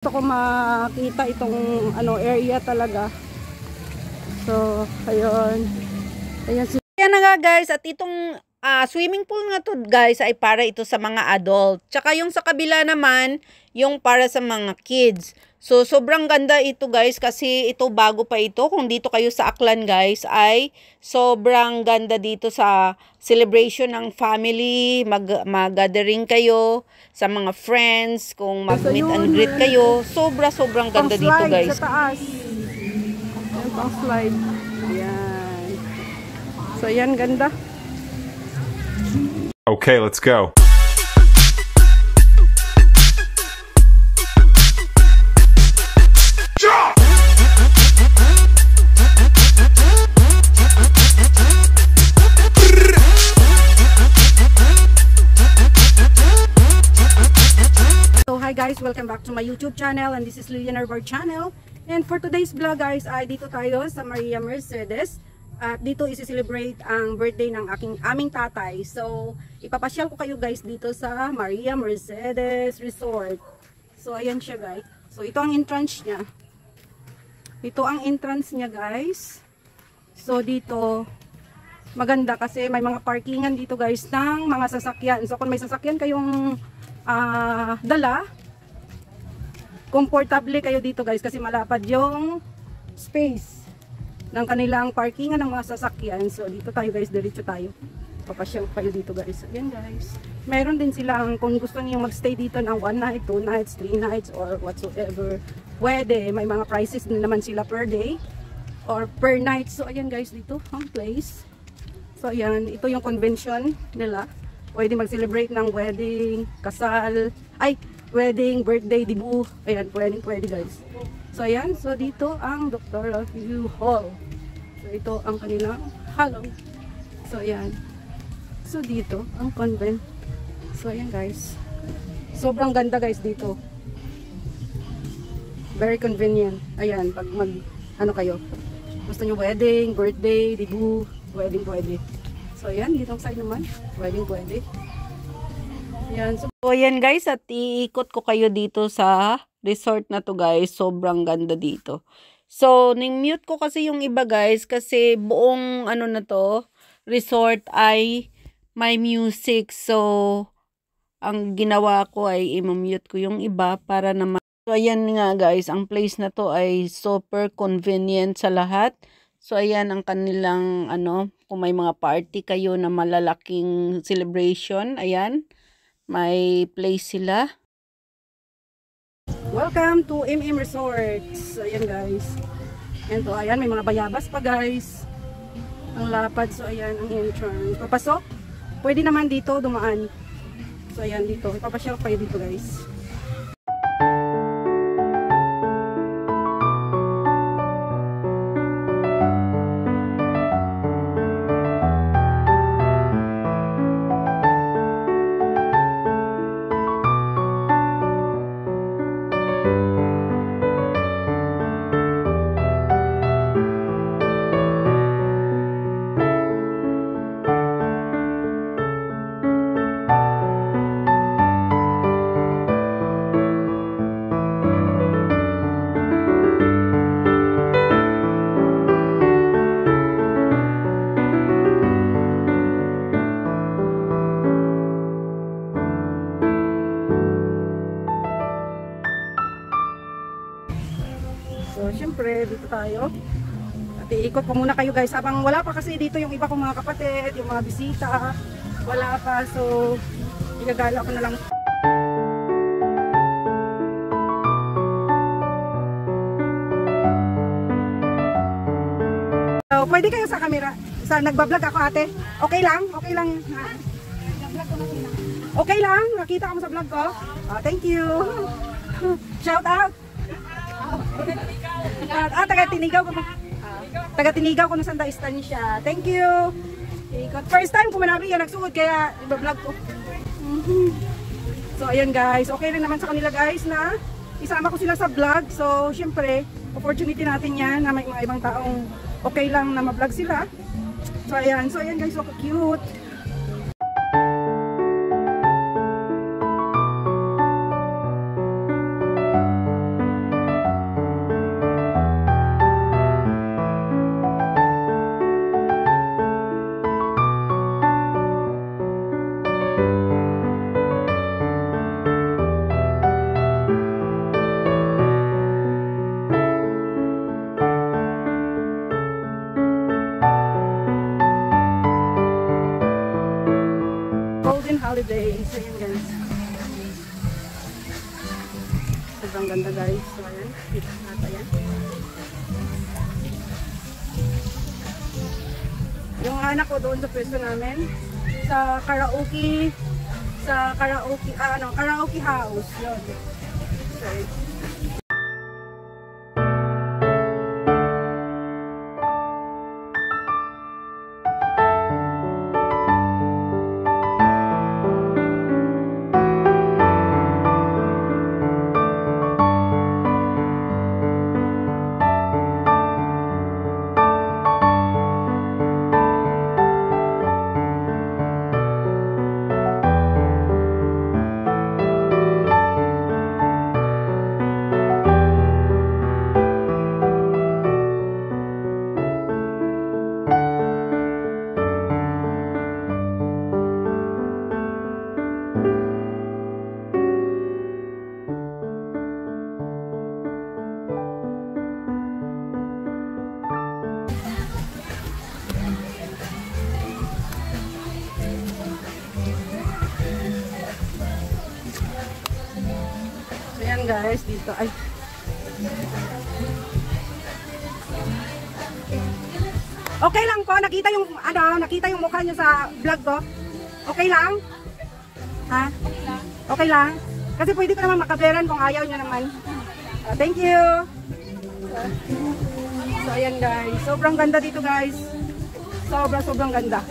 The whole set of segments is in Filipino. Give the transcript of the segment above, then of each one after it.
Gusto ko makita itong area talaga. So, ayun. Ayan na nga guys, at itong swimming pool nga to guys ay para ito sa mga adult. Tsaka yung sa kabila naman, yung para sa mga kids. So, sobrang ganda ito guys kasi ito bago pa ito. Kung dito kayo sa Aklan guys ay sobrang ganda dito sa celebration ng family. Mag-gathering kayo sa mga friends. Kung mag-meet and greet kayo. Sobrang ganda dito guys. Sa taas. Ayan, pang slide. Ayan. So, ayan, ganda. Okay, let's go. Hi guys, welcome back to my YouTube channel, and this is Lilian Arbor channel. And for today's vlog guys, ay dito tayo sa Maria Mercedes. At dito isi-celebrate ang birthday ng aming tatay. So, ipapasyal ko kayo guys dito sa Maria Mercedes Resort. So, ayan siya guys. So, ito ang entrance niya. Ito ang entrance niya guys. So, dito maganda kasi may mga parkingan dito guys ng mga sasakyan. So, kung may sasakyan kayong dala, komportable kayo dito guys kasi malapad yung space ng kanilang parkingan ng mga sasakyan. So dito tayo guys, diretso tayo. Papasyal kayo dito guys. Ayan guys. Meron din silang kung gusto niyo magstay dito ng 1 night, 2 nights, 3 nights or whatsoever. Pwede. May mga prices din naman sila per day or per night. So ayan guys, dito ang place. So ayan, ito yung convention nila. Pwede mag-celebrate ng wedding, kasal, wedding, birthday, debut. Ayan, pwede guys. So ayan, so dito ang Doctoral View Hall. So ito ang kanilang halo. So ayan. So dito ang convent. So ayan guys. Sobrang ganda guys dito. Very convenient. Ayan, pag kayo. Gusto nyo wedding, birthday, debut, wedding pwede. So ayan, dito ang side naman. Pwede. Ayan. So ayan guys, at iikot ko kayo dito sa resort na to guys. Sobrang ganda dito. So, ning-mute ko kasi yung iba guys kasi buong na to, resort ay may music. So, ang ginawa ko ay i-mute ko yung iba para naman. So, ayan nga guys, ang place na to ay super convenient sa lahat. So, ayan ang kanilang, kung may mga party kayo na malalaking celebration, ayan, may place sila. Welcome to MM Resorts. So, ayan guys. Ayan to, ayan, may mga bayabas pa guys. Ang lapad, so ayan ang entrance. Papasok, pwede naman dito dumaan. So, ayan dito, ipapasyal kayo dito guys. So, syempre, dito tayo. At iikot ko muna kayo guys. Habang wala pa kasi dito yung iba kong mga kapatid, yung mga bisita. Wala pa. So, igagala ko na lang. So, pwede kayo sa camera. Nagbablog ako ate. Okay lang? Okay lang. Okay lang? Nakita ka mo sa vlog ko? Thank you. Shout out. taga-Tinigaw ko ng Santa Estancia. Thank you. First time ko manabi yan nagsuot kaya i-vlog ko. So ayan guys, okay rin naman sa kanila guys na isama ko sila sa vlog. So syempre, opportunity natin yan na may mga ibang taong okay lang na ma-vlog sila. So ayan guys, so cute. ganda guys. So, ayan. Dito natin yan. Yung anak ko doon sa pwesto namin. Sa karaoke. Karaoke house. Yun. Sorry. Ayan guys, dito ay okay lang po, nakita yung mukha niyo sa vlog ko. Okay lang? Ha? Okay lang? Kasi pwede ko naman makaberan kung ayaw niyo naman. Thank you. So ayan guys, sobrang ganda dito guys. Sobrang ganda.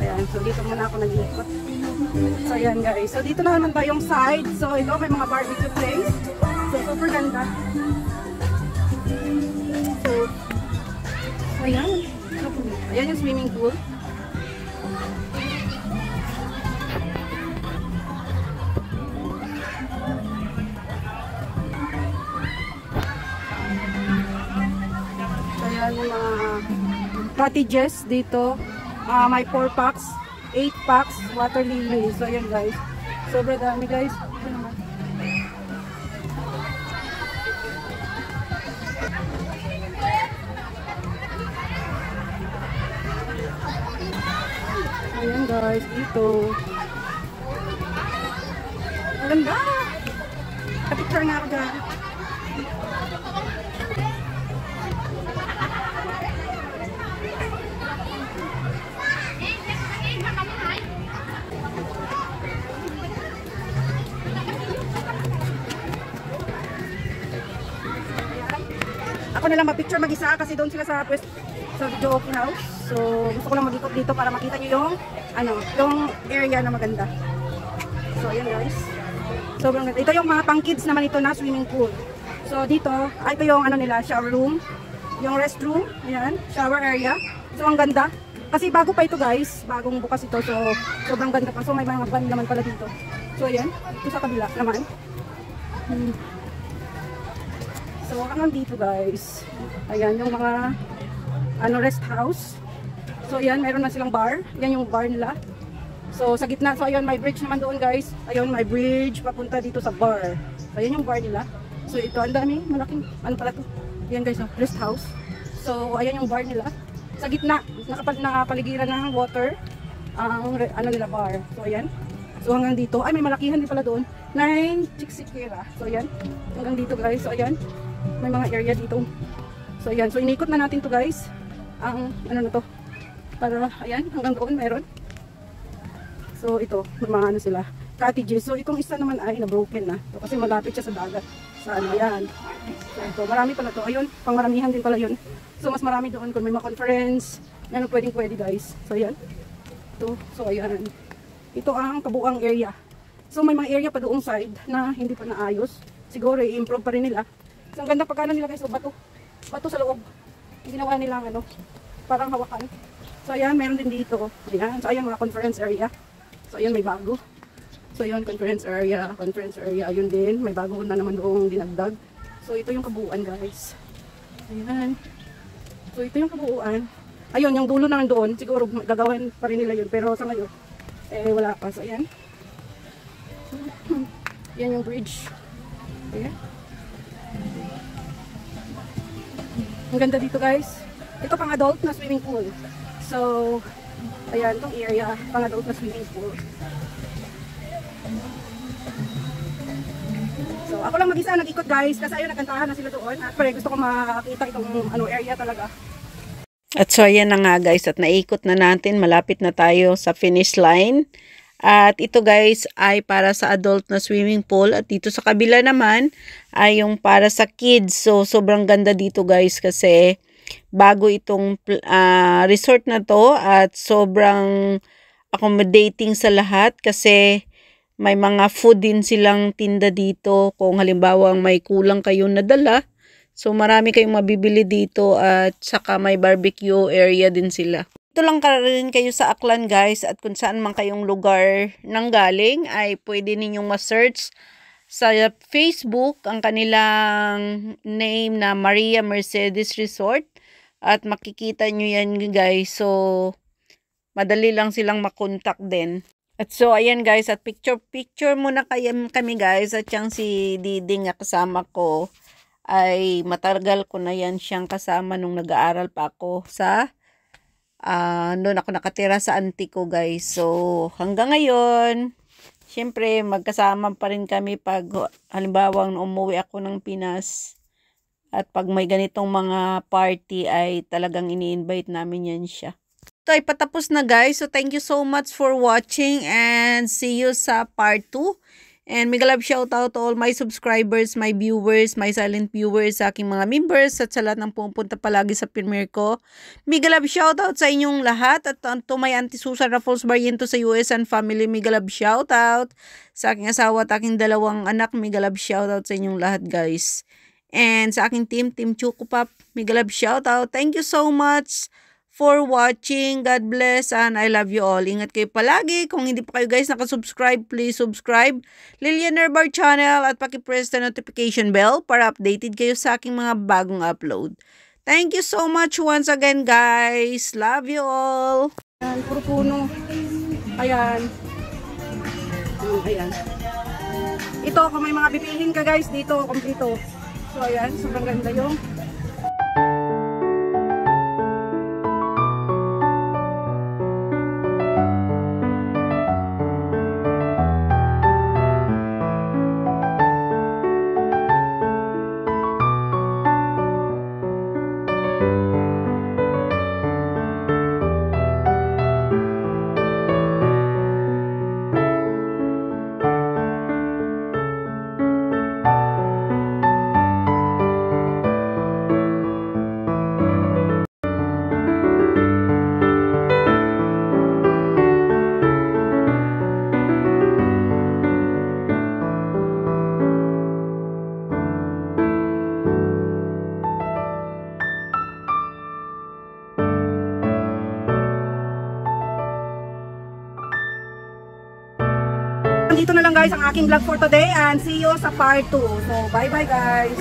Ayan, so dito muna ako nag-iikot. So ayan guys, so dito na naman tayong side. So ito may mga barbecue place. So super ganda. So ayan. Ayan yung swimming pool. So ayan yung mga cottages dito. May 4 packs, 8 packs, water lily. So ayan guys. Sobrang dami guys. Ito naman. Ayan guys, dito. Ang ganda! Kapicture nga ako dyan. Ako na lang mag-picture mag-isa kasi doon sila sa video okay house. So gusto ko lang mag-ikot dito para makita niyo yung area na maganda. So ayan guys. Sobrang ganda. Ito yung mga pang-kids naman ito na swimming pool. So dito, ito yung nila, shower room, yung restroom, ayan, shower area. So ang ganda. Kasi bago pa ito guys, bagong bukas ito. So sobrang ganda pa. So may mga van naman pala dito. So ayan, ito sa kabila naman. So hanggang dito guys. Ayan yung mga rest house. So ayan, meron na silang bar. Yan yung bar nila. So sa gitna, so ayan may bridge naman doon guys. Ayun may bridge papunta dito sa bar. So ayan yung bar nila. So ito ang dami, malaking pala to. Ayan guys, rest house. So ayan yung bar nila. Sa gitna, nakapaligiran ng water ang nila bar. So ayan. So hanggang dito, ay may malakihan din pala doon. 9 chiksikira. So ayan, hanggang dito guys. So ayan, may mga area dito. So ayan, so inikot na natin to guys. Ang na to. Para ayan, hanggang doon meron. So ito, may mga sila, cottages. So itong isa naman ay na-broken na. So, kasi malapit siya sa dagat. Sa ayan. So ito, marami pala to. Ayun, pangmaramihan din pala yun. So mas marami doon kung may mga conference. Ano pwede guys. So ayan. Ito, so ayan. Ito ang kabuang area. So may mga area pa doong side na hindi pa naayos. Siguro i-improve pa rin nila. So ang ganda pagkano nila guys, so bato sa loob. Ginawa nilang parang hawakan. So ayan, meron din dito. Ayan, so ayan mga conference area. So ayan may bago. So ayan conference area. Ayun din, may bago na naman doong dinagdag. So ito yung kabuuan guys. Ayan. So ito yung kabuuan. Ayun, yung dulo na doon, siguro gagawin pa rin nila yun. Pero sa ngayon, wala pa. So ayan. Yan yung bridge. Ayan. Ang ganda dito guys. Ito pang adult na swimming pool. So, ayan, itong area, pang adult na swimming pool. So ako lang mag-isa nag-ikot guys kasi ayun nagkantahan na sila doon. At pero gusto ko makita itong area talaga. At so ayan na nga guys, at naikot na natin, malapit na tayo sa finish line. At ito guys ay para sa adult na swimming pool, at dito sa kabila naman ay yung para sa kids. So sobrang ganda dito guys kasi bago itong resort na to, at sobrang accommodating sa lahat kasi may mga food din silang tinda dito kung halimbawa may kulang kayong nadala. So marami kayong mabibili dito, at saka may barbecue area din sila. Ito lang rin kayo sa Aklan guys, at kung saan man kayong lugar nang galing ay pwede ninyong ma-search sa Facebook ang kanilang name na Maria Mercedes Resort, at makikita nyo yan guys. So madali lang silang makontak din. At so ayan guys, at picture muna kami guys, at yung si Diding nga kasama ko ay matagal ko na yan siyang kasama nung nag-aaral pa ako sa doon ako nakatira sa auntie ko guys. So hanggang ngayon syempre magkasama pa rin kami pag halimbawa umuwi ako ng Pinas, at pag may ganitong mga party ay talagang ini-invite namin yan siya. Ito ay patapos na guys, so thank you so much for watching and see you sa part 2. And mega love shout out to all my subscribers, my viewers, my silent viewers, sa aking mga members, at sa lahat ng pumunta palagi sa premiere ko. Mega love shout out sa inyong lahat, at to my Auntie Susan Raffles Barriento sa US and family, mega love shout out. Sa aking asawa at aking dalawang anak, mega love shout out sa inyong lahat guys. And sa aking team Choco Pop, mega love shout out. Thank you so much for watching. God bless and I love you all. Ingat kayo palagi. Kung hindi pa kayo guys nakasubscribe, please subscribe Lilian Herbar channel, at paki-press the notification bell para updated kayo sa aking mga bagong upload. Thank you so much once again guys. Love you all. Ayan, puro puno. Ayan. Ayan. Ito kung may mga bibilhin ka guys dito, kompleto. So ayan, sobrang ganda yung dito na lang guys ang aking vlog for today, and see you sa part 2. So bye bye guys.